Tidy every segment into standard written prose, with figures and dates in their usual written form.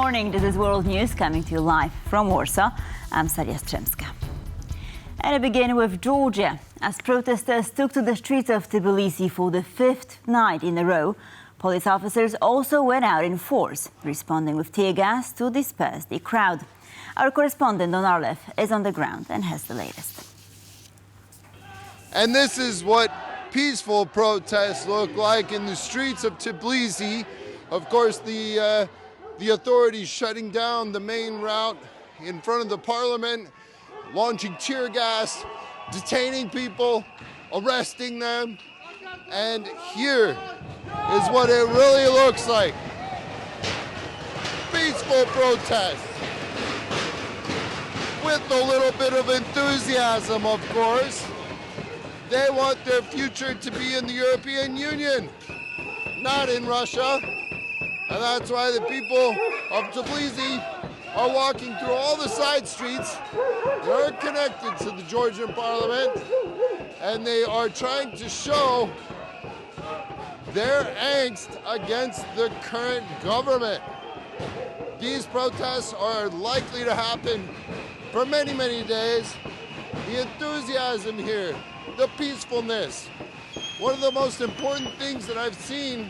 morning, this is World News coming to you live from Warsaw. I'm Saria Strzemska. And I begin with Georgia, as protesters took to the streets of Tbilisi for the fifth night in a row. Police officers also went out in force, responding with tear gas to disperse the crowd. Our correspondent Don Arlev is on the ground and has the latest. And this is what peaceful protests look like in the streets of Tbilisi. Of course, the authorities shutting down the main route in front of the parliament, launching tear gas, detaining people, arresting them. And here is what it really looks like. Peaceful protests with a little bit of enthusiasm, of course. They want their future to be in the European Union, not in Russia. And that's why the people of Tbilisi are walking through all the side streets. They're connected to the Georgian parliament, and they are trying to show their angst against the current government. These protests are likely to happen for many, many days. The enthusiasm here, the peacefulness. One of the most important things that I've seen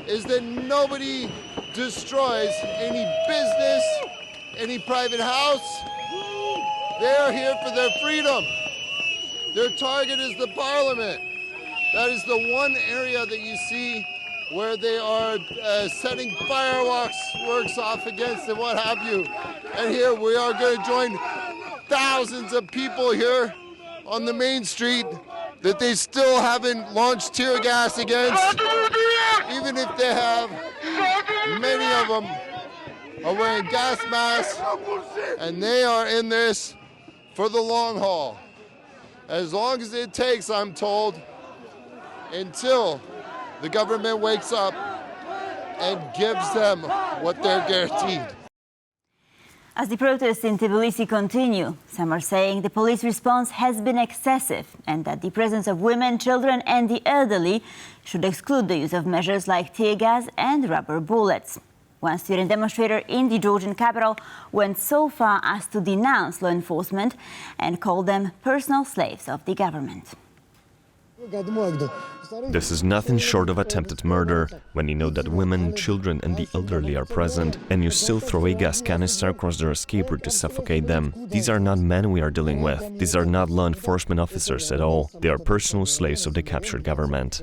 is that nobody destroys any business, any private house. They are here for their freedom. Their target is the parliament. That is the one area that you see where they are setting fireworks off against and what have you. And here we are going to join thousands of people here on the main street that they still haven't launched tear gas against. Even if they have, many of them are wearing gas masks, and they are in this for the long haul. As long as it takes, I'm told, until the government wakes up and gives them what they're guaranteed. As the protests in Tbilisi continue, some are saying the police response has been excessive and that the presence of women, children and the elderly should exclude the use of measures like tear gas and rubber bullets. One student demonstrator in the Georgian capital went so far as to denounce law enforcement and call them personal slaves of the government. This is nothing short of attempted murder, when you know that women, children and the elderly are present, and you still throw a gas canister across their escape route to suffocate them. These are not men we are dealing with. These are not law enforcement officers at all. They are personal slaves of the captured government.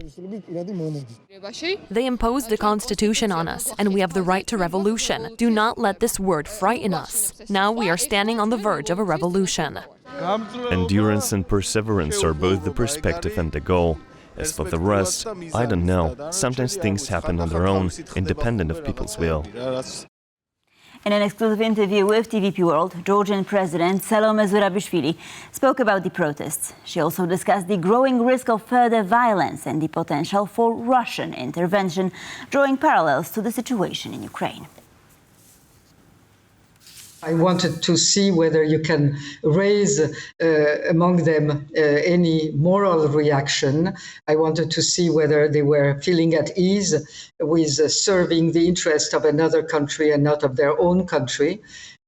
They imposed the constitution on us, and we have the right to revolution. Do not let this word frighten us. Now we are standing on the verge of a revolution. Endurance and perseverance are both the perspective and the goal. As for the rest, I don't know. Sometimes things happen on their own, independent of people's will. In an exclusive interview with TVP World, Georgian President Salome Zurabishvili spoke about the protests. She also discussed the growing risk of further violence and the potential for Russian intervention, drawing parallels to the situation in Ukraine. I wanted to see whether you can raise among them any moral reaction. I wanted to see whether they were feeling at ease with serving the interest of another country and not of their own country.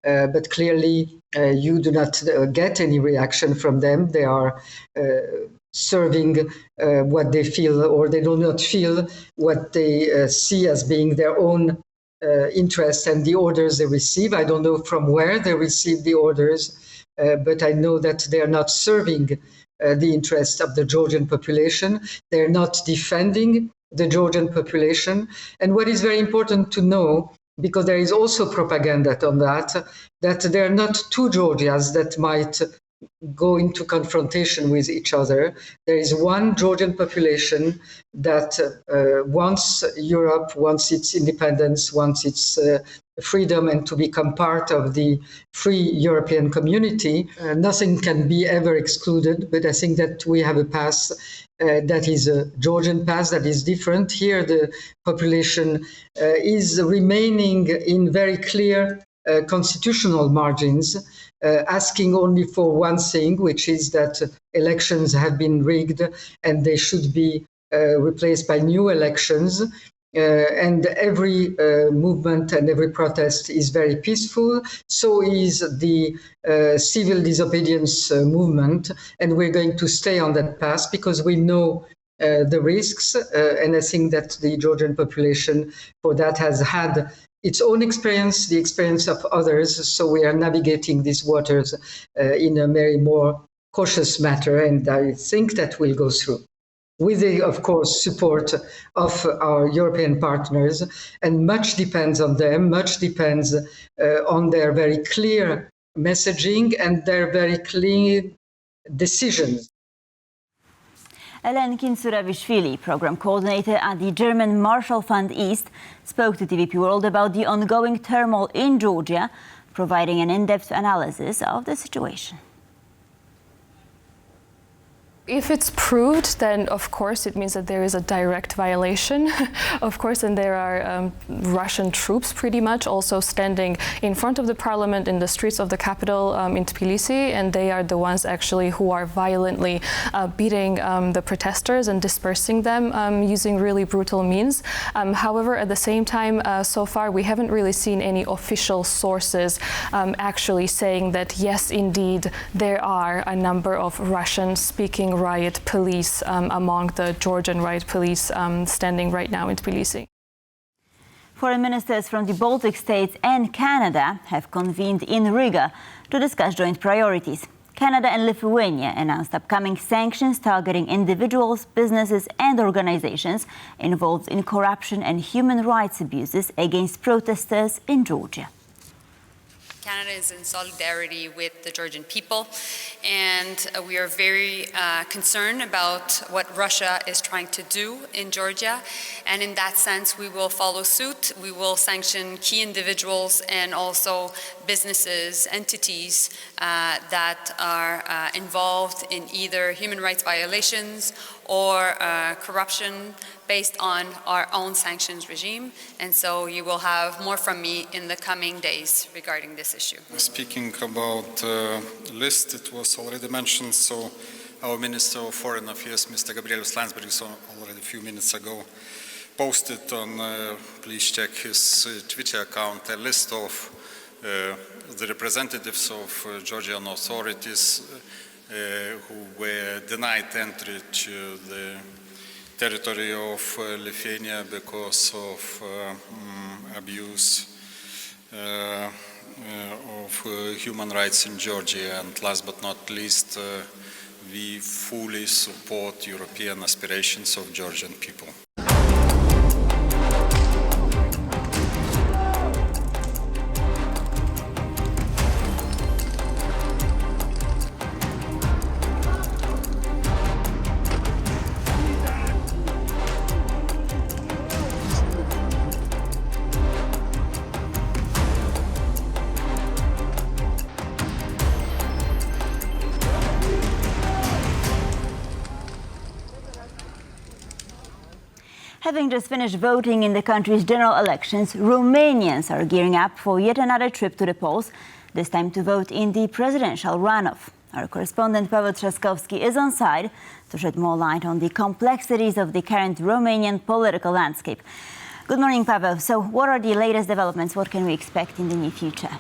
But clearly, you do not get any reaction from them. They are serving what they feel, or they do not feel what they see as being their own interest and the orders they receive. I don't know from where they receive the orders, but I know that they are not serving the interest of the Georgian population. They're not defending the Georgian population. And what is very important to know, because there is also propaganda on that there are not two Georgias that might go into confrontation with each other. There is one Georgian population that wants Europe, wants its independence, wants its freedom and to become part of the free European community. Nothing can be ever excluded, but I think that we have a path that is a Georgian path that is different. Here the population is remaining in very clear constitutional margins, asking only for one thing, which is that elections have been rigged and they should be replaced by new elections. and every movement and every protest is very peaceful. So is the civil disobedience movement, and we're going to stay on that path because we know the risks, and I think that the Georgian population for that has had its own experience, the experience of others. So we are navigating these waters in a very more cautious manner, and I think that will go through, with the, of course, support of our European partners. And much depends on them, much depends on their very clear messaging and their very clear decisions. Ellen Kinsuravishvili, program coordinator at the German Marshall Fund East, spoke to TVP World about the ongoing turmoil in Georgia, providing an in-depth analysis of the situation. If it's proved, then of course it means that there is a direct violation, of course, and there are Russian troops pretty much also standing in front of the parliament in the streets of the capital in Tbilisi, and they are the ones actually who are violently beating the protesters and dispersing them using really brutal means. However, at the same time, so far we haven't really seen any official sources actually saying that yes, indeed, there are a number of Russian-speaking riot police among the Georgian riot police standing right now in Tbilisi. Foreign ministers from the Baltic states and Canada have convened in Riga to discuss joint priorities. Canada and Lithuania announced upcoming sanctions targeting individuals, businesses and organizations involved in corruption and human rights abuses against protesters in Georgia. Canada is in solidarity with the Georgian people, and we are very concerned about what Russia is trying to do in Georgia. And in that sense, we will follow suit. We will sanction key individuals and also businesses, entities that are involved in either human rights violations or corruption based on our own sanctions regime. And so you will have more from me in the coming days regarding this issue. Speaking about list, it was already mentioned, so our Minister of Foreign Affairs, Mr. Gabrielius Landsbergis, already a few minutes ago, posted on, please check his Twitter account, a list of the representatives of Georgian authorities who were denied entry to the territory of Lithuania because of abuse of human rights in Georgia. And last but not least, we fully support European aspirations of Georgian people. Having just finished voting in the country's general elections, Romanians are gearing up for yet another trip to the polls, this time to vote in the presidential runoff. Our correspondent Pavel Trzaskowski is on site to shed more light on the complexities of the current Romanian political landscape. Good morning, Pavel. So what are the latest developments? What can we expect in the near future?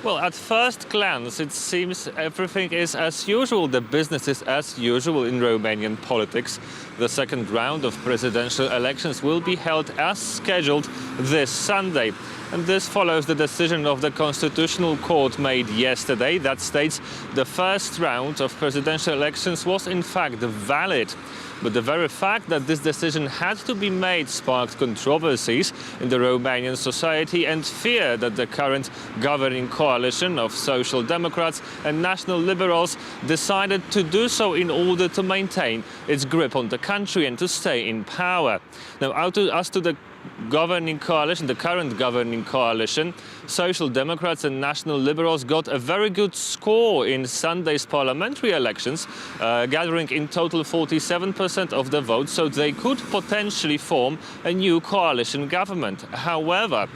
Well, at first glance, it seems everything is as usual. The business is as usual in Romanian politics. The second round of presidential elections will be held as scheduled this Sunday. And this follows the decision of the Constitutional Court made yesterday that states the first round of presidential elections was in fact valid. But the very fact that this decision had to be made sparked controversies in the Romanian society and fear that the current governing coalition of Social Democrats and National Liberals decided to do so in order to maintain its grip on the country and to stay in power. Now, as to the governing coalition, the current governing coalition, Social Democrats and National Liberals, got a very good score in Sunday's parliamentary elections, gathering in total 47% of the votes, so they could potentially form a new coalition government. However,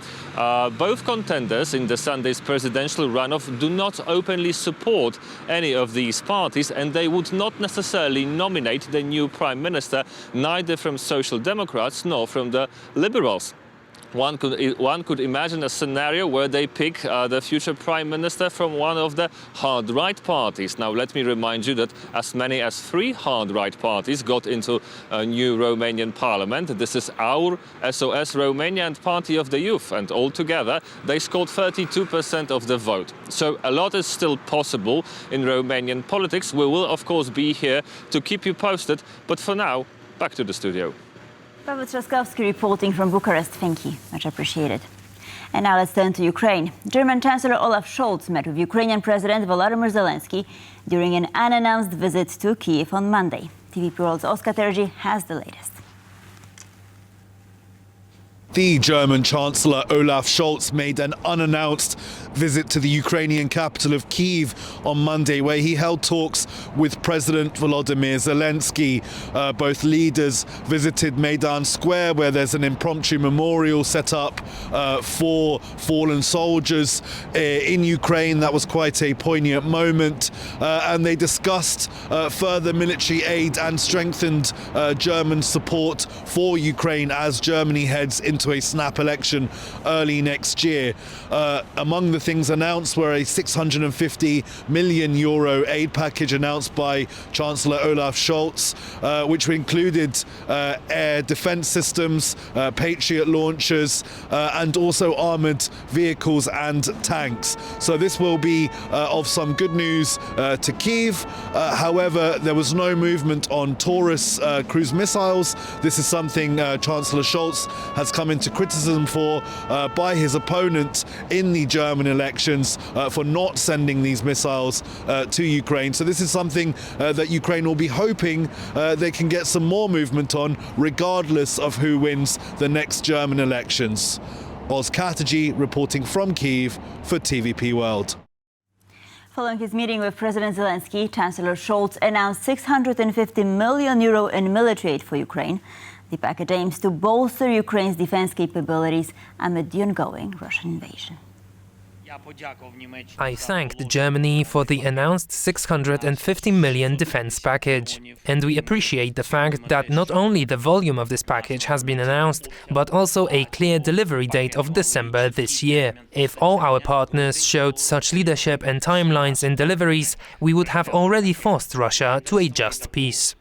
both contenders in the Sunday's presidential runoff do not openly support any of these parties, and they would not necessarily nominate the new prime minister, neither from Social Democrats nor from the Liberals. One could imagine a scenario where they pick the future prime minister from one of the hard-right parties. Now, let me remind you that as many as 3 hard-right parties got into a new Romanian parliament. This is our SOS Romania and Party of the Youth, and altogether they scored 32% of the vote. So a lot is still possible in Romanian politics. We will, of course, be here to keep you posted, but for now, back to the studio. Paweł Trzaskowski reporting from Bucharest. Thank you. Much appreciated. And now let's turn to Ukraine. German Chancellor Olaf Scholz met with Ukrainian President Volodymyr Zelenskyy during an unannounced visit to Kyiv on Monday. TVP World's Oscar Terji has the latest. The German Chancellor Olaf Scholz made an unannounced visit to the Ukrainian capital of Kyiv on Monday, where he held talks with President Volodymyr Zelenskyy. Both leaders visited Maidan Square, where there's an impromptu memorial set up for fallen soldiers in Ukraine. That was quite a poignant moment. And they discussed further military aid and strengthened German support for Ukraine as Germany heads into a snap election early next year. Among the things announced were a €650 million aid package announced by Chancellor Olaf Scholz, which included air defense systems, Patriot launchers, and also armored vehicles and tanks. So this will be of some good news to Kyiv. However, there was no movement on Taurus cruise missiles. This is something Chancellor Scholz has come into criticism for by his opponent in the German elections for not sending these missiles to Ukraine. So this is something that Ukraine will be hoping they can get some more movement on, regardless of who wins the next German elections. Oscar Terji reporting from Kyiv for TVP World. Following his meeting with President Zelenskyy, Chancellor Scholz announced €650 million in military aid for Ukraine. The package aims to bolster Ukraine's defense capabilities amid the ongoing Russian invasion. I thanked Germany for the announced €650 million defense package. And we appreciate the fact that not only the volume of this package has been announced, but also a clear delivery date of December this year. If all our partners showed such leadership and timelines in deliveries, we would have already forced Russia to a just peace.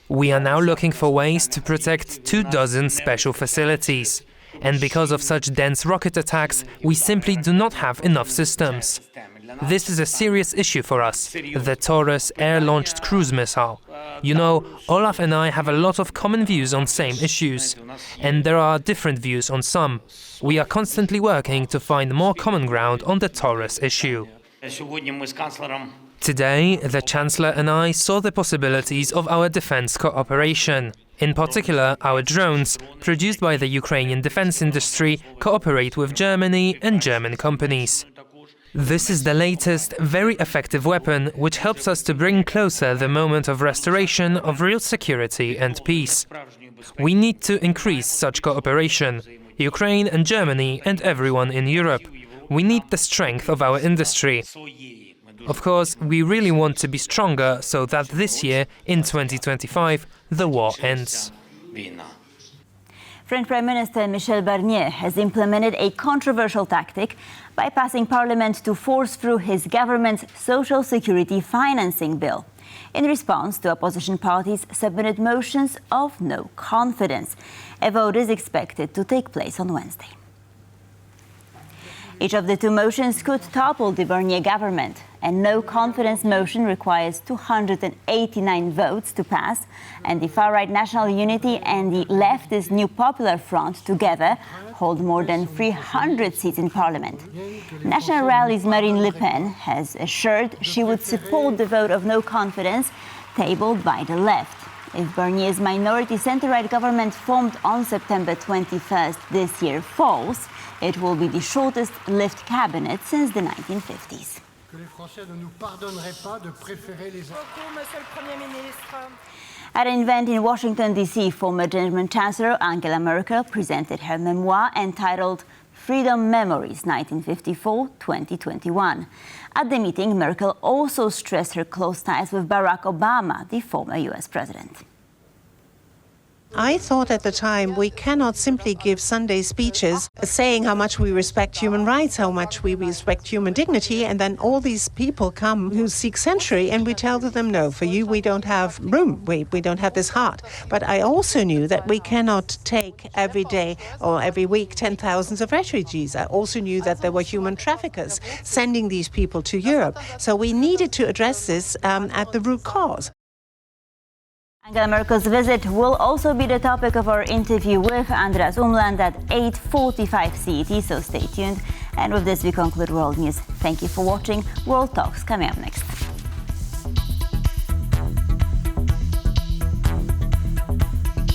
We are now looking for ways to protect 24 special facilities. And because of such dense rocket attacks, we simply do not have enough systems. This is a serious issue for us, the Taurus air-launched cruise missile. You know, Olaf and I have a lot of common views on same issues, and there are different views on some. We are constantly working to find more common ground on the Taurus issue. Today, the Chancellor and I saw the possibilities of our defense cooperation. In particular, our drones, produced by the Ukrainian defense industry, cooperate with Germany and German companies. This is the latest, very effective weapon, which helps us to bring closer the moment of restoration of real security and peace. We need to increase such cooperation, Ukraine and Germany and everyone in Europe. We need the strength of our industry. Of course, we really want to be stronger so that this year, in 2025, the war ends. French Prime Minister Michel Barnier has implemented a controversial tactic by passing Parliament to force through his government's social security financing bill. In response to opposition parties' submitted motions of no confidence, a vote is expected to take place on Wednesday. Each of the two motions could topple the Barnier government. A no-confidence motion requires 289 votes to pass, and the far-right National Unity and the leftist New Popular Front together hold more than 300 seats in parliament. National Rally's Marine Le Pen has assured she would support the vote of no confidence tabled by the left. If Barnier's minority centre-right government formed on September 21st this year falls, it will be the shortest-lived cabinet since the 1950s. At an event in Washington, D.C., former German Chancellor Angela Merkel presented her memoir entitled Freedom Memories 1954-2021. At the meeting, Merkel also stressed her close ties with Barack Obama, the former U.S. president. I thought at the time we cannot simply give Sunday speeches saying how much we respect human rights, how much we respect human dignity, and then all these people come who seek sanctuary and we tell them, no, for you we don't have room, we don't have this heart. But I also knew that we cannot take every day or every week 10,000s of refugees. I also knew that there were human traffickers sending these people to Europe. So we needed to address this at the root cause. Angela Merkel's visit will also be the topic of our interview with Andreas Umland at 8:45 CET, so stay tuned. And with this, we conclude World News. Thank you for watching. World Talks coming up next.